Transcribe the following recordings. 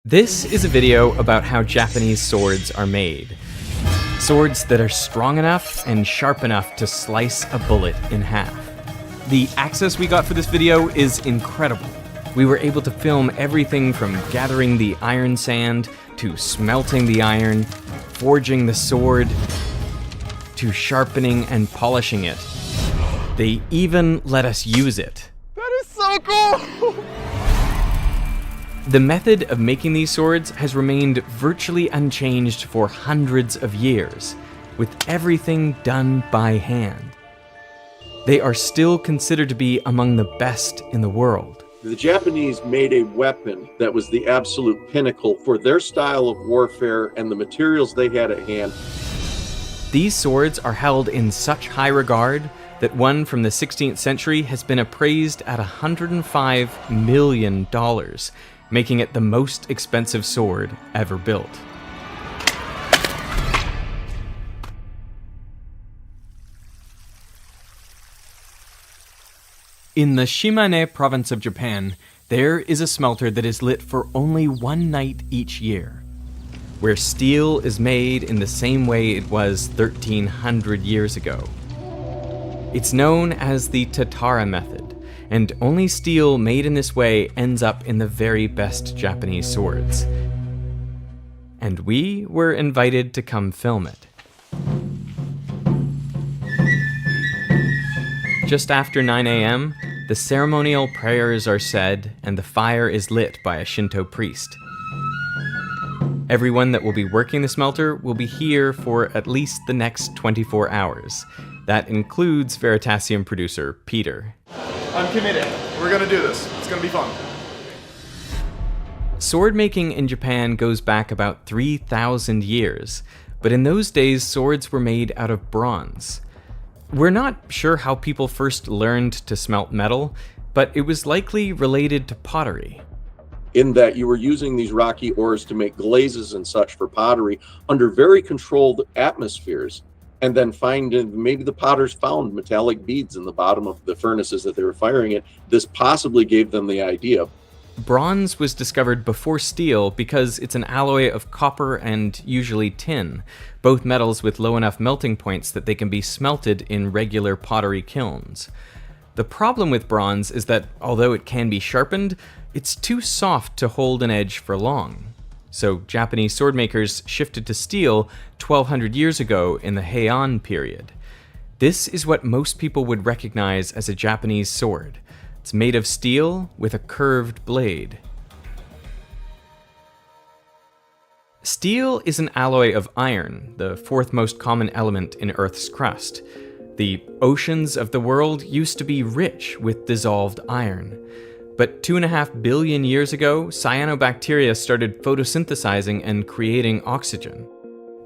This is a video about how Japanese swords are made. Swords that are strong enough and sharp enough to slice a bullet in half. The access we got for this video is incredible. We were able to film everything from gathering the iron sand, to smelting the iron, forging the sword, to sharpening and polishing it. They even let us use it. That is so cool! The method of making these swords has remained virtually unchanged for hundreds of years, with everything done by hand. They are still considered to be among the best in the world. The Japanese made a weapon that was the absolute pinnacle for their style of warfare and the materials they had at hand. These swords are held in such high regard that one from the 16th century has been appraised at $105 million, making it the most expensive sword ever built. In the Shimane province of Japan, there is a smelter that is lit for only one night each year, where steel is made in the same way it was 1,300 years ago. It's known as the Tatara method, and only steel made in this way ends up in the very best Japanese swords. And we were invited to come film it. Just after 9 a.m., the ceremonial prayers are said and the fire is lit by a Shinto priest. Everyone that will be working the smelter will be here for at least the next 24 hours. That includes Veritasium producer Peter. I'm committed. We're gonna do this. It's gonna be fun. Sword making in Japan goes back about 3,000 years, but in those days swords were made out of bronze. We're not sure how people first learned to smelt metal, but it was likely related to pottery. In that you were using these rocky ores to make glazes and such for pottery under very controlled atmospheres. And then maybe the potters found metallic beads in the bottom of the furnaces that they were firing at. This possibly gave them the idea. Bronze was discovered before steel because it's an alloy of copper and usually tin, both metals with low enough melting points that they can be smelted in regular pottery kilns. The problem with bronze is that although it can be sharpened, it's too soft to hold an edge for long. So Japanese sword makers shifted to steel 1,200 years ago in the Heian period. This is what most people would recognize as a Japanese sword. It's made of steel with a curved blade. Steel is an alloy of iron, the fourth most common element in Earth's crust. The oceans of the world used to be rich with dissolved iron. But 2.5 billion years ago, cyanobacteria started photosynthesizing and creating oxygen.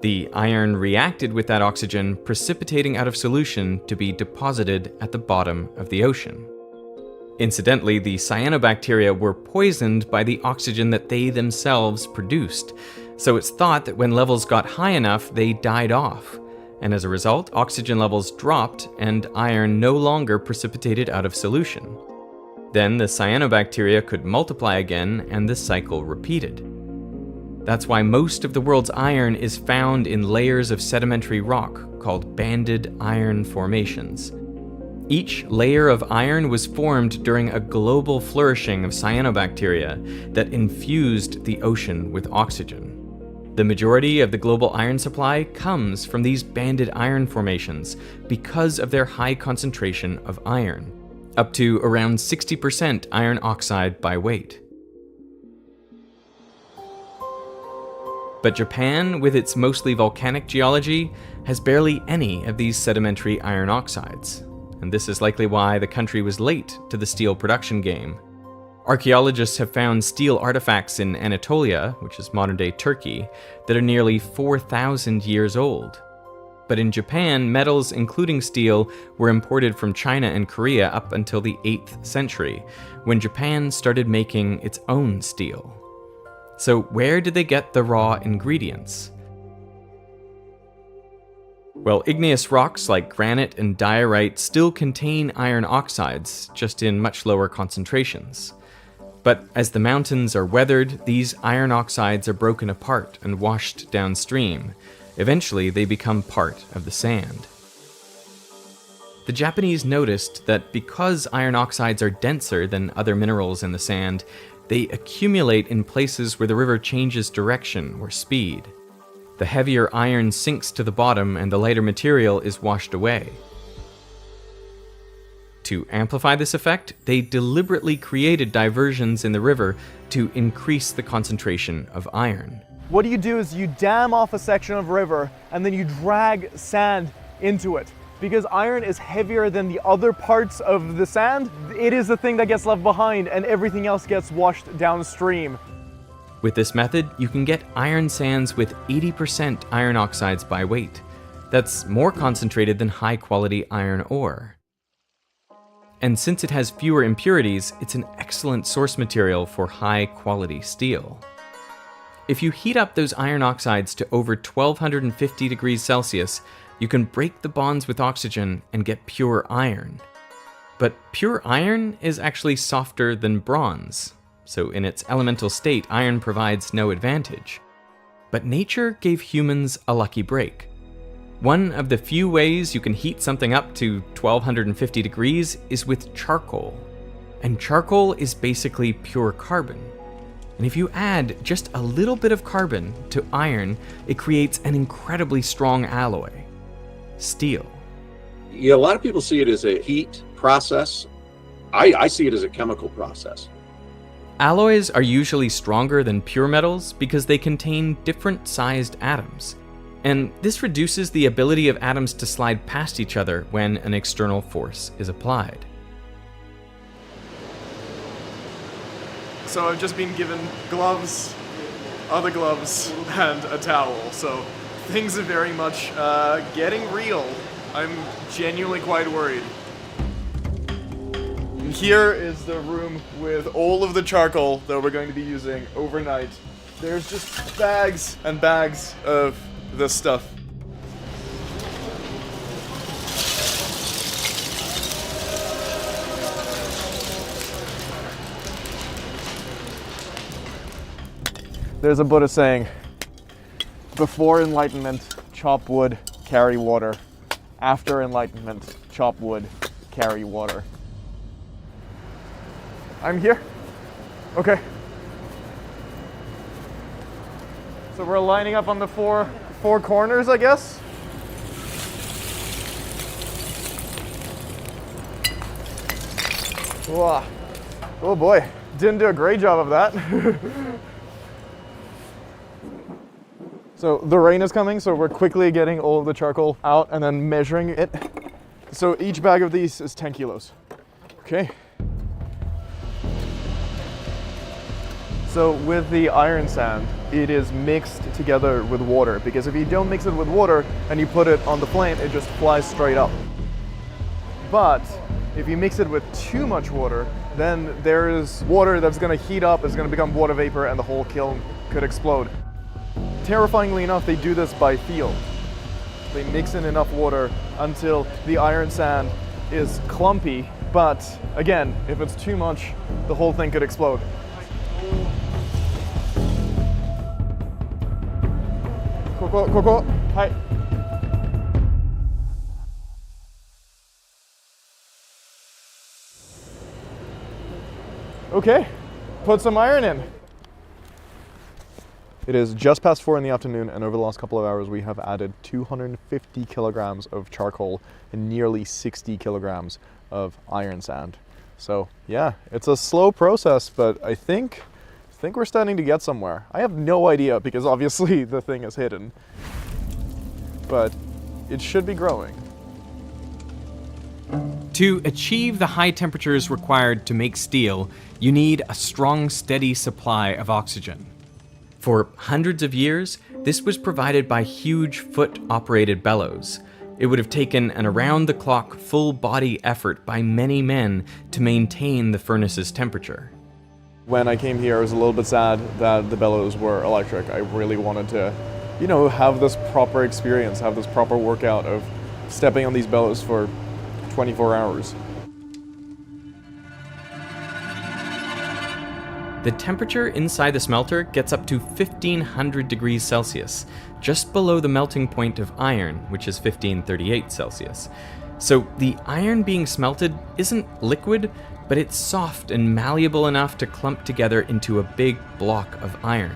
The iron reacted with that oxygen, precipitating out of solution to be deposited at the bottom of the ocean. Incidentally, the cyanobacteria were poisoned by the oxygen that they themselves produced, so it's thought that when levels got high enough, they died off. And as a result, oxygen levels dropped and iron no longer precipitated out of solution. Then the cyanobacteria could multiply again and the cycle repeated. That's why most of the world's iron is found in layers of sedimentary rock called banded iron formations. Each layer of iron was formed during a global flourishing of cyanobacteria that infused the ocean with oxygen. The majority of the global iron supply comes from these banded iron formations because of their high concentration of iron, up to around 60% iron oxide by weight. But Japan, with its mostly volcanic geology, has barely any of these sedimentary iron oxides, and this is likely why the country was late to the steel production game. Archaeologists have found steel artifacts in Anatolia, which is modern-day Turkey, that are nearly 4,000 years old. But in Japan, metals, including steel, were imported from China and Korea up until the 8th century, when Japan started making its own steel. So where did they get the raw ingredients? Well, igneous rocks like granite and diorite still contain iron oxides, just in much lower concentrations. But as the mountains are weathered, these iron oxides are broken apart and washed downstream. Eventually, they become part of the sand. The Japanese noticed that because iron oxides are denser than other minerals in the sand, they accumulate in places where the river changes direction or speed. The heavier iron sinks to the bottom and the lighter material is washed away. To amplify this effect, they deliberately created diversions in the river to increase the concentration of iron. What you do is you dam off a section of river and then you drag sand into it. Because iron is heavier than the other parts of the sand, it is the thing that gets left behind and everything else gets washed downstream. With this method, you can get iron sands with 80% iron oxides by weight. That's more concentrated than high-quality iron ore. And since it has fewer impurities, it's an excellent source material for high-quality steel. If you heat up those iron oxides to over 1250 degrees Celsius, you can break the bonds with oxygen and get pure iron. But pure iron is actually softer than bronze, so in its elemental state, iron provides no advantage. But nature gave humans a lucky break. One of the few ways you can heat something up to 1250 degrees is with charcoal. And charcoal is basically pure carbon. And if you add just a little bit of carbon to iron, it creates an incredibly strong alloy. Steel. Yeah, a lot of people see it as a heat process. I see it as a chemical process. Alloys are usually stronger than pure metals because they contain different sized atoms. And this reduces the ability of atoms to slide past each other when an external force is applied. So I've just been given gloves, other gloves, and a towel. So things are very much getting real. I'm genuinely quite worried. And here is the room with all of the charcoal that we're going to be using overnight. There's just bags and bags of this stuff. There's a Buddha saying, before enlightenment, chop wood, carry water. After enlightenment, chop wood, carry water. I'm here? Okay. So we're lining up on the four corners, I guess? Whoa. Oh boy, didn't do a great job of that. So the rain is coming, so we're quickly getting all of the charcoal out and then measuring it. So each bag of these is 10 kilos. Okay. So with the iron sand, it is mixed together with water, because if you don't mix it with water and you put it on the flame, it just flies straight up. But if you mix it with too much water, then there is water that's going to heat up, it's going to become water vapor, and the whole kiln could explode. Terrifyingly enough, they do this by feel. They mix in enough water until the iron sand is clumpy, but again, if it's too much, the whole thing could explode. Hi. Okay, put some iron in. It is just past 4 in the afternoon, and over the last couple of hours we have added 250 kilograms of charcoal and nearly 60 kilograms of iron sand. So yeah, it's a slow process, but I think we're starting to get somewhere. I have no idea, because obviously the thing is hidden, but it should be growing. To achieve the high temperatures required to make steel, you need a strong, steady supply of oxygen. For hundreds of years, this was provided by huge foot-operated bellows. It would have taken an around-the-clock, full-body effort by many men to maintain the furnace's temperature. When I came here, I was a little bit sad that the bellows were electric. I really wanted to, have this proper experience, have this proper workout of stepping on these bellows for 24 hours. The temperature inside the smelter gets up to 1500 degrees Celsius, just below the melting point of iron, which is 1538 Celsius. So the iron being smelted isn't liquid, but it's soft and malleable enough to clump together into a big block of iron.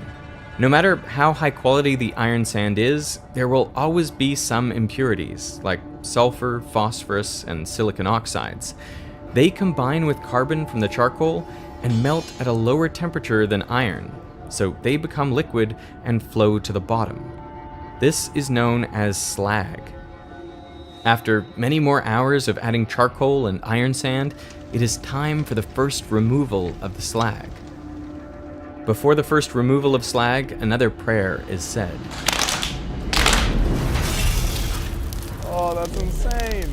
No matter how high quality the iron sand is, there will always be some impurities, like sulfur, phosphorus, and silicon oxides. They combine with carbon from the charcoal and melt at a lower temperature than iron, so they become liquid and flow to the bottom. This is known as slag. After many more hours of adding charcoal and iron sand, it is time for the first removal of the slag. Before the first removal of slag, another prayer is said. Oh, that's insane.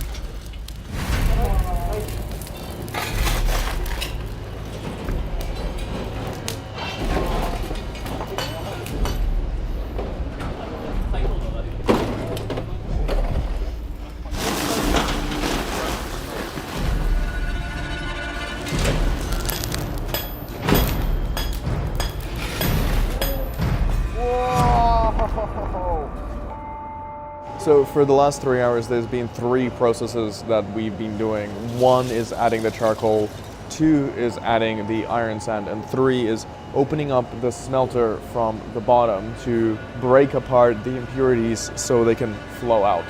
So for the last 3 hours, there's been 3 processes that we've been doing. 1 is adding the charcoal, 2 is adding the iron sand, and 3 is opening up the smelter from the bottom to break apart the impurities so they can flow out.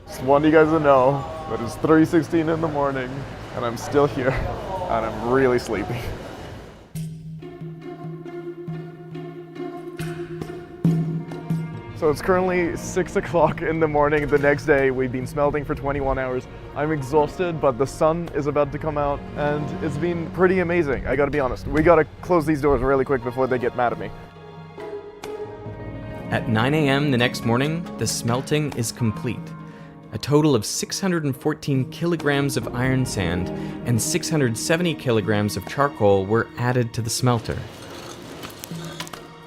Just want you guys to know that it's 3:16 in the morning and I'm still here and I'm really sleepy. So it's currently 6 o'clock in the morning the next day. We've been smelting for 21 hours. I'm exhausted, but the sun is about to come out and it's been pretty amazing. I gotta be honest. We gotta close these doors really quick before they get mad at me. At 9 a.m. the next morning, the smelting is complete. A total of 614 kilograms of iron sand and 670 kilograms of charcoal were added to the smelter.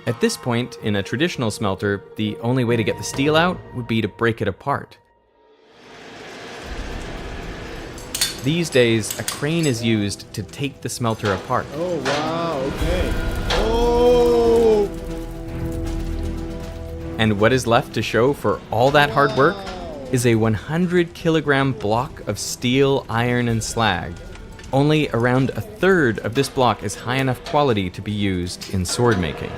At this point, in a traditional smelter, the only way to get the steel out would be to break it apart. These days, a crane is used to take the smelter apart. Oh, wow, okay. Oh! And what is left to show for all that hard work is a 100 kilogram block of steel, iron, and slag. Only around a third of this block is high enough quality to be used in sword making.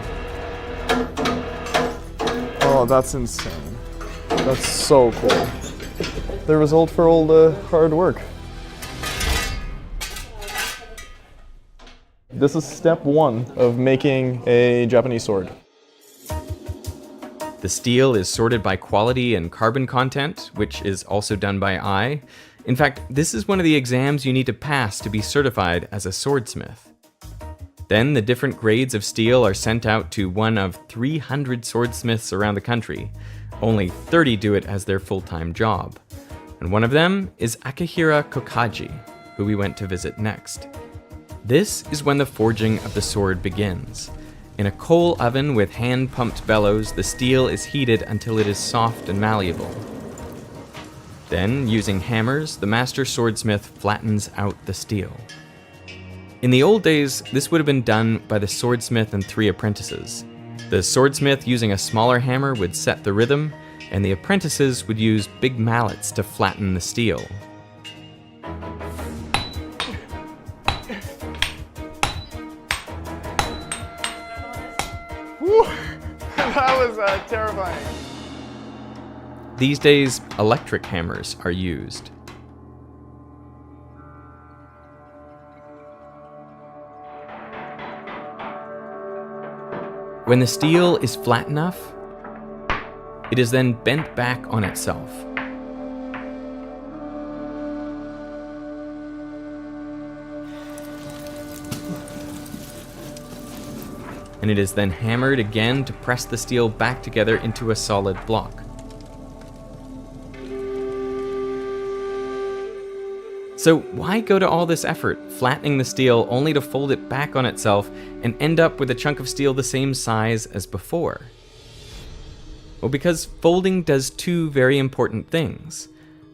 Oh, that's insane. That's so cool. The result for all the hard work. This is step 1 of making a Japanese sword. The steel is sorted by quality and carbon content, which is also done by eye. In fact, this is one of the exams you need to pass to be certified as a swordsmith. Then the different grades of steel are sent out to one of 300 swordsmiths around the country. Only 30 do it as their full-time job. And one of them is Akihira Kokaji, who we went to visit next. This is when the forging of the sword begins. In a coal oven with hand-pumped bellows, the steel is heated until it is soft and malleable. Then, using hammers, the master swordsmith flattens out the steel. In the old days, this would have been done by the swordsmith and 3 apprentices. The swordsmith using a smaller hammer would set the rhythm, and the apprentices would use big mallets to flatten the steel. Whew. That was terrifying. These days, electric hammers are used. When the steel is flat enough, it is then bent back on itself. And it is then hammered again to press the steel back together into a solid block. So why go to all this effort, flattening the steel only to fold it back on itself and end up with a chunk of steel the same size as before? Well, because folding does two very important things.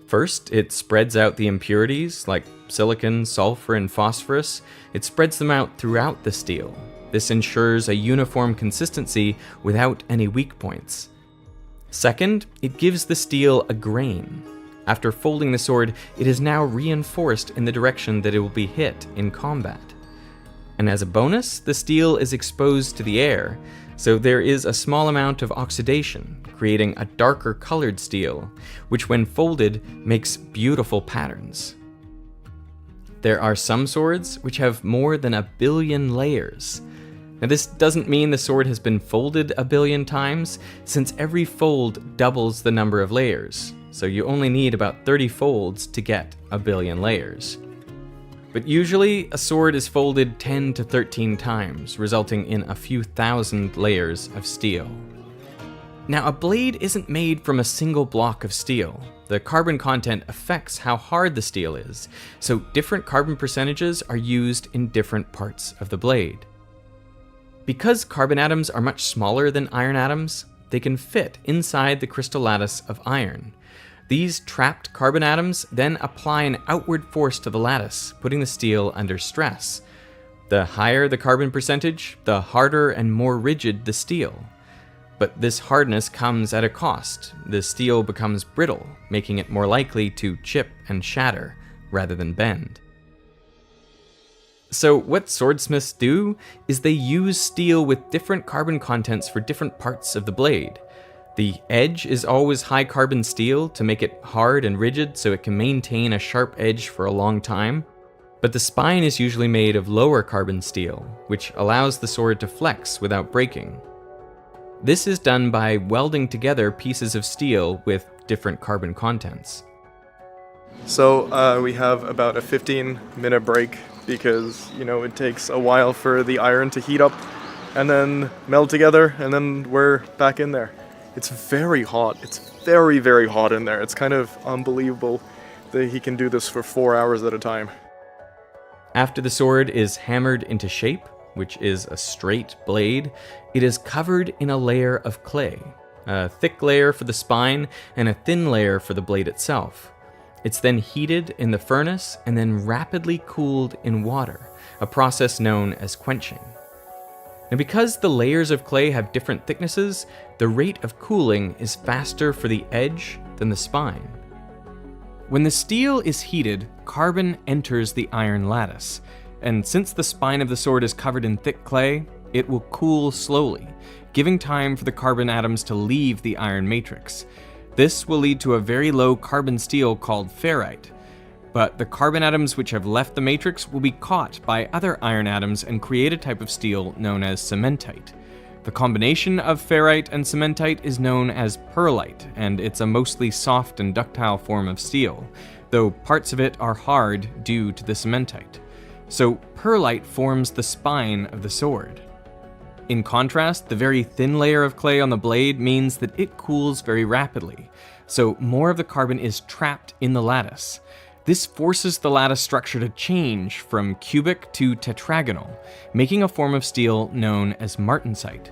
First, it spreads out the impurities, like silicon, sulfur, and phosphorus. It spreads them out throughout the steel. This ensures a uniform consistency without any weak points. Second, it gives the steel a grain. After folding the sword, it is now reinforced in the direction that it will be hit in combat. And as a bonus, the steel is exposed to the air, so there is a small amount of oxidation, creating a darker colored steel, which when folded makes beautiful patterns. There are some swords which have more than 1 billion layers. Now this doesn't mean the sword has been folded 1 billion times, since every fold doubles the number of layers, so you only need about 30 folds to get 1 billion layers. But usually, a sword is folded 10 to 13 times, resulting in a few thousand layers of steel. Now, a blade isn't made from a single block of steel. The carbon content affects how hard the steel is, so different carbon percentages are used in different parts of the blade. Because carbon atoms are much smaller than iron atoms, they can fit inside the crystal lattice of iron. These trapped carbon atoms then apply an outward force to the lattice, putting the steel under stress. The higher the carbon percentage, the harder and more rigid the steel. But this hardness comes at a cost. The steel becomes brittle, making it more likely to chip and shatter rather than bend. So what swordsmiths do is they use steel with different carbon contents for different parts of the blade. The edge is always high carbon steel to make it hard and rigid so it can maintain a sharp edge for a long time. But the spine is usually made of lower carbon steel, which allows the sword to flex without breaking. This is done by welding together pieces of steel with different carbon contents. So we have about a 15-minute break because, it takes a while for the iron to heat up and then meld together, and then we're back in there. It's very hot. It's very, very hot in there. It's kind of unbelievable that he can do this for 4 hours at a time. After the sword is hammered into shape, which is a straight blade, it is covered in a layer of clay, a thick layer for the spine and a thin layer for the blade itself. It's then heated in the furnace and then rapidly cooled in water, a process known as quenching. Now, because the layers of clay have different thicknesses, the rate of cooling is faster for the edge than the spine. When the steel is heated, carbon enters the iron lattice, and since the spine of the sword is covered in thick clay, it will cool slowly, giving time for the carbon atoms to leave the iron matrix. This will lead to a very low carbon steel called ferrite, but the carbon atoms which have left the matrix will be caught by other iron atoms and create a type of steel known as cementite. The combination of ferrite and cementite is known as pearlite, and it's a mostly soft and ductile form of steel, though parts of it are hard due to the cementite. So pearlite forms the spine of the sword. In contrast, the very thin layer of clay on the blade means that it cools very rapidly, so more of the carbon is trapped in the lattice. This forces the lattice structure to change from cubic to tetragonal, making a form of steel known as martensite.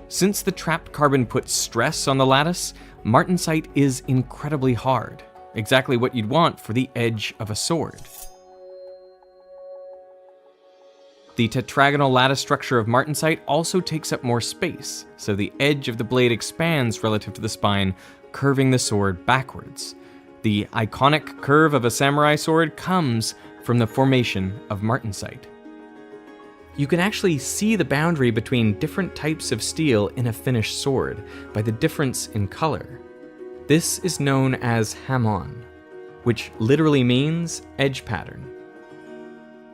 Since the trapped carbon puts stress on the lattice, martensite is incredibly hard, exactly what you'd want for the edge of a sword. The tetragonal lattice structure of martensite also takes up more space, so the edge of the blade expands relative to the spine, curving the sword backwards. The iconic curve of a samurai sword comes from the formation of martensite. You can actually see the boundary between different types of steel in a finished sword by the difference in color. This is known as hamon, which literally means edge pattern.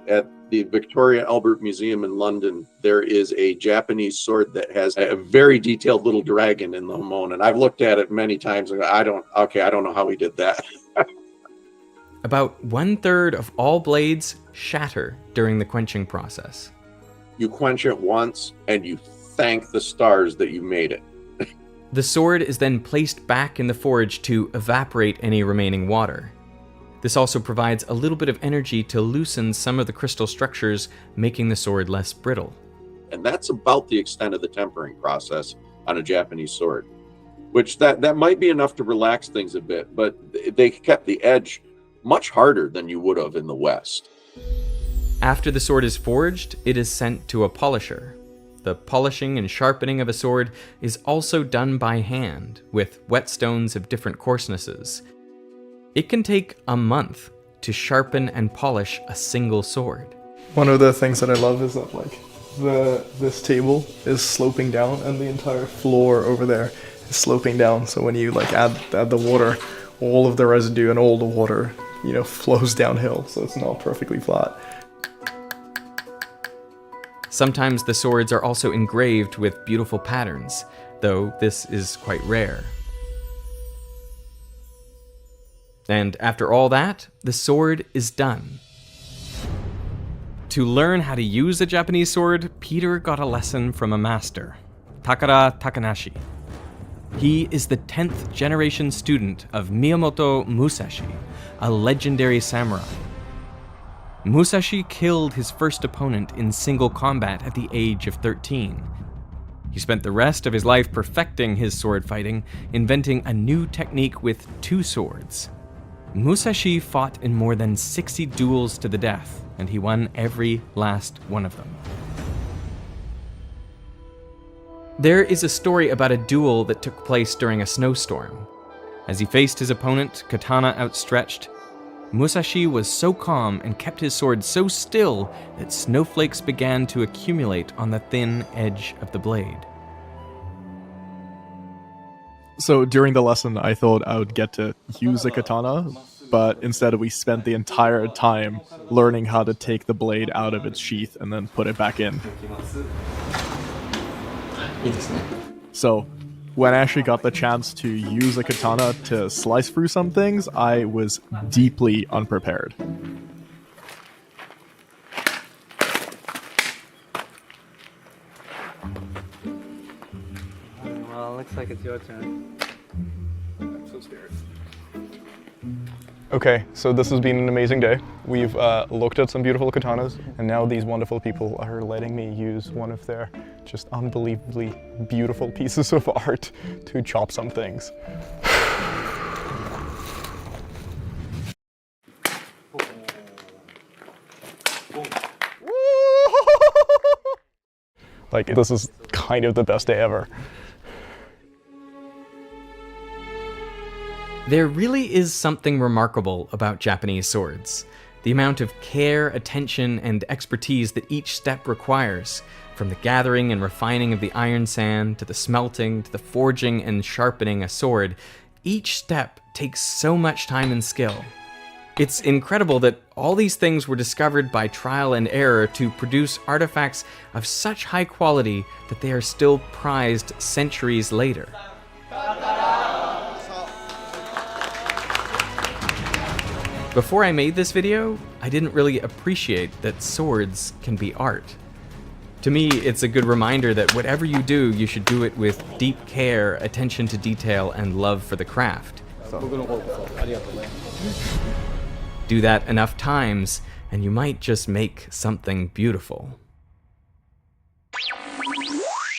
At the Victoria Albert Museum in London, there is a Japanese sword that has a very detailed little dragon in the hamon, and I've looked at it many times and I don't know how he did that. About 1/3 of all blades shatter during the quenching process. You quench it once and you thank the stars that you made it. The sword is then placed back in the forge to evaporate any remaining water. This also provides a little bit of energy to loosen some of the crystal structures, making the sword less brittle. And that's about the extent of the tempering process on a Japanese sword, which that might be enough to relax things a bit, but they kept the edge much harder than you would have in the West. After the sword is forged, it is sent to a polisher. The polishing and sharpening of a sword is also done by hand, with whetstones of different coarsenesses. It can take a month to sharpen and polish a single sword. One of the things that I love is that this table is sloping down and the entire floor over there is sloping down. So when you add the water, all of the residue and all the water, flows downhill. So it's not perfectly flat. Sometimes the swords are also engraved with beautiful patterns, though this is quite rare. And after all that, the sword is done. To learn how to use a Japanese sword, Peter got a lesson from a master, Takara Takanashi. He is the 10th generation student of Miyamoto Musashi, a legendary samurai. Musashi killed his first opponent in single combat at the age of 13. He spent the rest of his life perfecting his sword fighting, inventing a new technique with 2 swords. Musashi fought in more than 60 duels to the death, and he won every last one of them. There is a story about a duel that took place during a snowstorm. As he faced his opponent, katana outstretched, Musashi was so calm and kept his sword so still that snowflakes began to accumulate on the thin edge of the blade. So during the lesson, I thought I would get to use a katana, but instead we spent the entire time learning how to take the blade out of its sheath and then put it back in. So when I actually got the chance to use a katana to slice through some things, I was deeply unprepared. Well, looks like it's your turn. I'm so scared. Okay, so this has been an amazing day. We've looked at some beautiful katanas, and now these wonderful people are letting me use one of their just unbelievably beautiful pieces of art to chop some things. This is kind of the best day ever. There really is something remarkable about Japanese swords. The amount of care, attention, and expertise that each step requires, from the gathering and refining of the iron sand, to the smelting, to the forging and sharpening a sword, each step takes so much time and skill. It's incredible that all these things were discovered by trial and error to produce artifacts of such high quality that they are still prized centuries later. Before I made this video, I didn't really appreciate that swords can be art. To me, it's a good reminder that whatever you do, you should do it with deep care, attention to detail, and love for the craft. Do that enough times, and you might just make something beautiful.